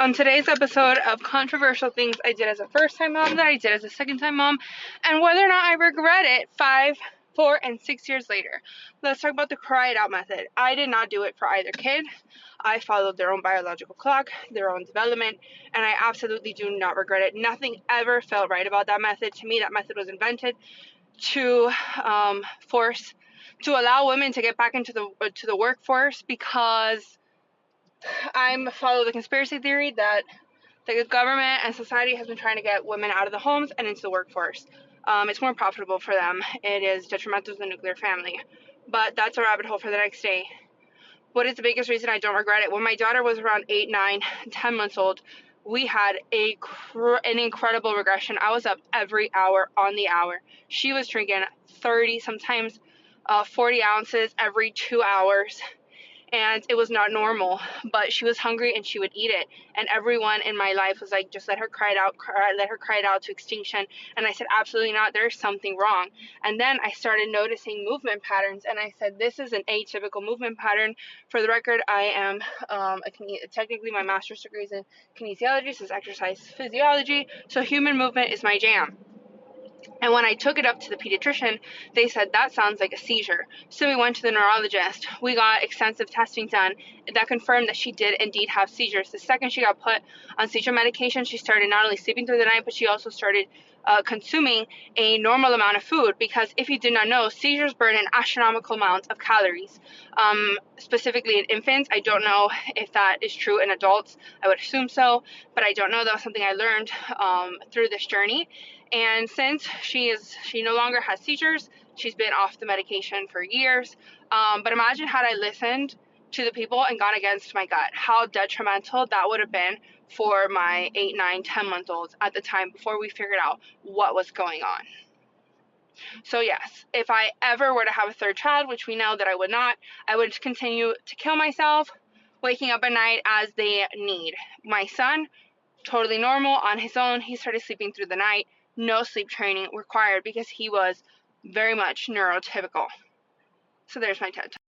On today's episode of controversial things I did as a first-time mom that I did as a second-time mom, and whether or not I regret it 5, 4, and 6 years later. Let's talk about the cry it out method. I did not do it for either kid. I followed their own biological clock, their own development, and I absolutely do not regret it. Nothing ever felt right about that method. To me, that method was invented to allow women to get back into the workforce, because I'm follow the conspiracy theory that the government and society has been trying to get women out of the homes and into the workforce. It's more profitable for them. It is detrimental to the nuclear family. But that's a rabbit hole for the next day. What is the biggest reason I don't regret it? When my daughter was around 8, 9, 10 months old, we had an incredible regression. I was up every hour on the hour. She was drinking 30, sometimes 40 ounces every 2 hours. And it was not normal, but she was hungry and she would eat it. And everyone in my life was like, just let her cry it out to extinction. And I said, absolutely not. There's something wrong. And then I started noticing movement patterns, and I said, this is an atypical movement pattern. For the record, I am technically my master's degree is in kinesiology, so it's exercise physiology. So human movement is my jam. And when I took it up to the pediatrician, they said, that sounds like a seizure. So we went to the neurologist. We got extensive testing done that confirmed that she did indeed have seizures. The second she got put on seizure medication, she started not only sleeping through the night, but she also started consuming a normal amount of food, because if you did not know, seizures burn an astronomical amount of calories. Specifically in infants, I don't know if that is true in adults. I would assume so, but I don't know. That was something I learned through this journey. And since she no longer has seizures, she's been off the medication for years. But imagine had I listened to the people and gone against my gut, how detrimental that would have been for my 8, 9, 10-month-olds at the time, before we figured out what was going on. So yes, if I ever were to have a third child, which we know that I would not, I would continue to kill myself, waking up at night as they need. My son, totally normal on his own. He started sleeping through the night. No sleep training required, because he was very much neurotypical. So there's my TED Talk.